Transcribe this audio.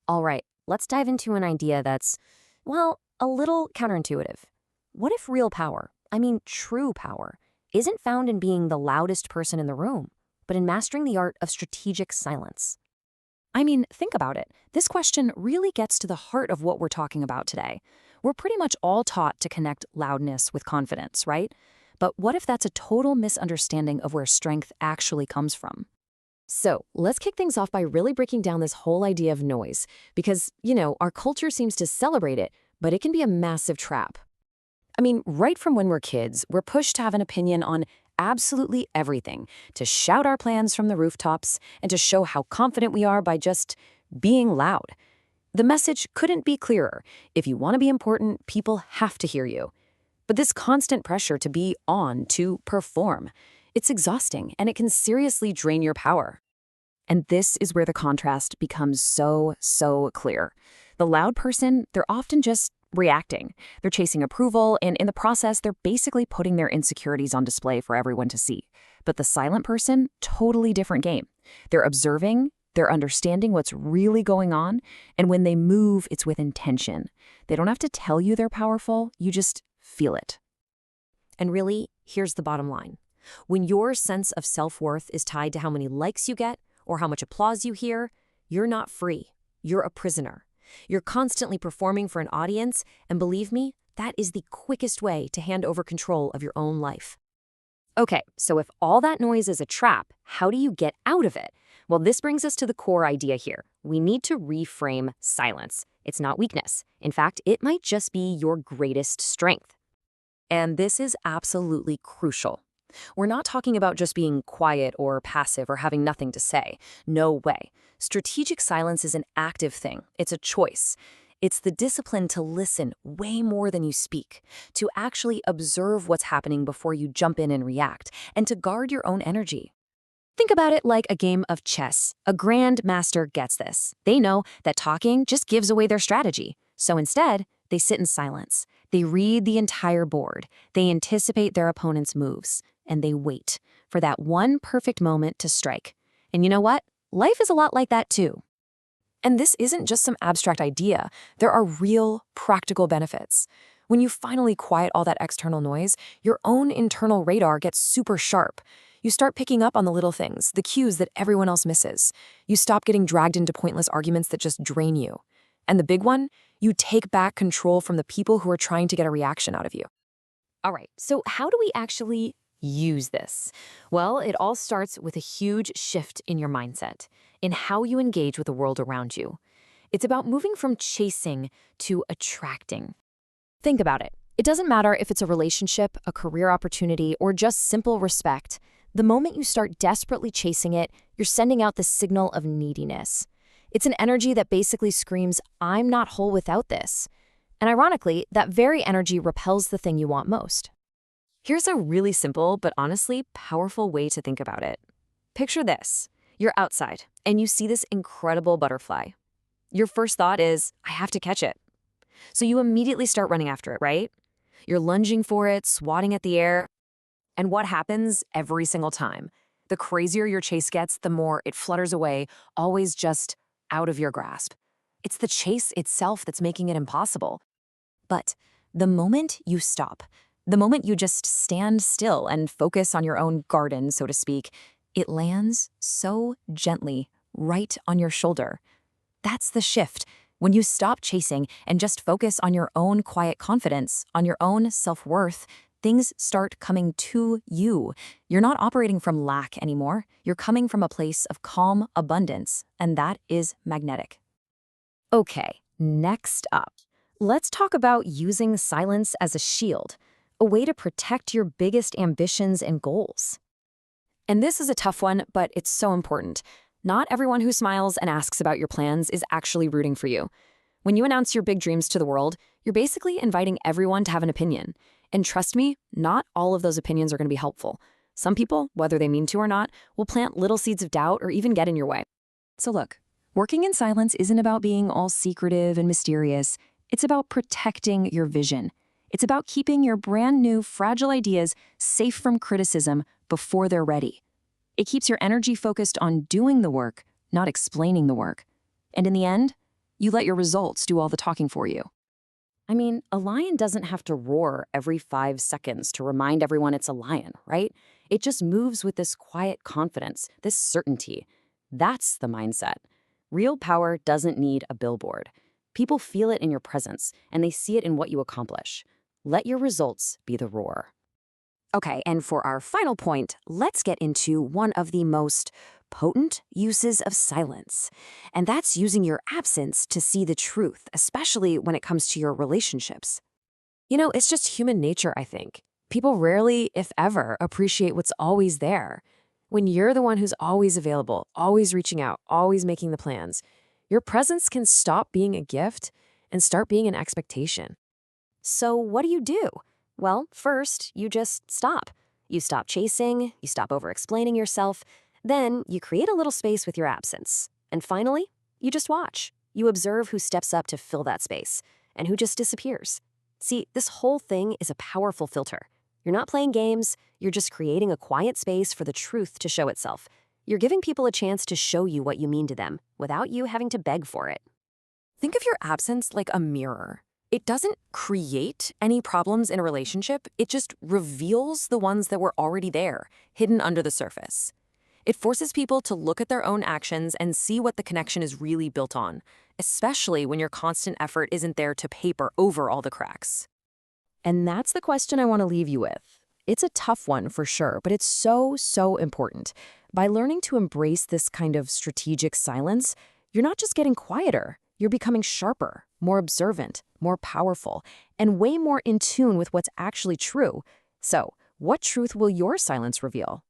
All right, let's dive into an idea that's, well, a little counterintuitive. What if real power, I mean true power, isn't found in being the loudest person in the room, but in mastering the art of strategic silence? I mean, think about it. This question really gets to the heart of what we're talking about today. We're pretty much all taught to connect loudness with confidence, right? But what if that's a total misunderstanding of where strength actually comes from? So let's kick things off by really breaking down this whole idea of noise, because, our culture seems to celebrate it, but it can be a massive trap. I mean, right from when we're kids, we're pushed to have an opinion on absolutely everything, to shout our plans from the rooftops, and to show how confident we are by just being loud. The message couldn't be clearer. If you want to be important, people have to hear you. But this constant pressure to be on, to perform, it's exhausting, and it can seriously drain your power. And this is where the contrast becomes so clear. The loud person, they're often just reacting. They're chasing approval, and in the process, they're basically putting their insecurities on display for everyone to see. But the silent person, totally different game. They're observing, they're understanding what's really going on, and when they move, it's with intention. They don't have to tell you they're powerful, you just feel it. And really, here's the bottom line. When your sense of self-worth is tied to how many likes you get or how much applause you hear, you're not free. You're a prisoner. You're constantly performing for an audience, and believe me, that is the quickest way to hand over control of your own life. Okay, so if all that noise is a trap, how do you get out of it? Well, this brings us to the core idea here. We need to reframe silence. It's not weakness. In fact, it might just be your greatest strength. And this is absolutely crucial. We're not talking about just being quiet or passive or having nothing to say. No way. Strategic silence is an active thing. It's a choice. It's the discipline to listen way more than you speak, to actually observe what's happening before you jump in and react, and to guard your own energy. Think about it like a game of chess. A grandmaster gets this. They know that talking just gives away their strategy. So instead, they sit in silence. They read the entire board. They anticipate their opponent's moves. And they wait for that one perfect moment to strike. And you know what? Life is a lot like that too. And this isn't just some abstract idea. There are real, practical benefits. When you finally quiet all that external noise, your own internal radar gets super sharp. You start picking up on the little things, the cues that everyone else misses. You stop getting dragged into pointless arguments that just drain you. And the big one, you take back control from the people who are trying to get a reaction out of you. All right, so how do we actually use this? Well, it all starts with a huge shift in your mindset, in how you engage with the world around you. It's about moving from chasing to attracting. Think about it. It doesn't matter if it's a relationship, a career opportunity, or just simple respect. The moment you start desperately chasing it, you're sending out the signal of neediness. It's an energy that basically screams, "I'm not whole without this." And ironically, that very energy repels the thing you want most. Here's a really simple, but honestly powerful way to think about it. Picture this. You're outside, and you see this incredible butterfly. Your first thought is, I have to catch it. So you immediately start running after it, right? You're lunging for it, swatting at the air. And what happens every single time? The crazier your chase gets, the more it flutters away, always just out of your grasp. It's the chase itself that's making it impossible. But the moment you stop, the moment you just stand still and focus on your own garden, so to speak, it lands so gently right on your shoulder. That's the shift. When you stop chasing and just focus on your own quiet confidence, on your own self-worth, things start coming to you. You're not operating from lack anymore. You're coming from a place of calm abundance, and that is magnetic. Okay, next up, let's talk about using silence as a shield, a way to protect your biggest ambitions and goals. And this is a tough one, but it's so important. Not everyone who smiles and asks about your plans is actually rooting for you. When you announce your big dreams to the world, you're basically inviting everyone to have an opinion. And trust me, not all of those opinions are going to be helpful. Some people, whether they mean to or not, will plant little seeds of doubt or even get in your way. So look, working in silence isn't about being all secretive and mysterious. It's about protecting your vision. It's about keeping your brand new, fragile ideas safe from criticism before they're ready. It keeps your energy focused on doing the work, not explaining the work. And in the end, You let your results do all the talking for you. I mean, a lion doesn't have to roar every 5 seconds to remind everyone it's a lion, right? It just moves with this quiet confidence, this certainty. That's the mindset. Real power doesn't need a billboard. People feel it in your presence, and they see it in what you accomplish. Let your results be the roar. Okay, and for our final point, let's get into one of the most potent uses of silence. And that's using your absence to see the truth, especially when it comes to your relationships. It's just human nature, I think. People rarely, if ever, appreciate what's always there. When you're the one who's always available, always reaching out, always making the plans, your presence can stop being a gift and start being an expectation. So what do? Well, first, you just stop. You stop chasing, you stop over-explaining yourself, then you create a little space with your absence. And finally, you just watch. You observe who steps up to fill that space and who just disappears. See, this whole thing is a powerful filter. You're not playing games, you're just creating a quiet space for the truth to show itself. You're giving people a chance to show you what you mean to them without you having to beg for it. Think of your absence like a mirror. It doesn't create any problems in a relationship, it just reveals the ones that were already there, hidden under the surface. It forces people to look at their own actions and see what the connection is really built on, especially when your constant effort isn't there to paper over all the cracks. And that's the question I want to leave you with. It's a tough one for sure, but it's so, so important. By learning to embrace this kind of strategic silence, you're not just getting quieter, you're becoming sharper, more observant, more powerful, and way more in tune with what's actually true. So, what truth will your silence reveal?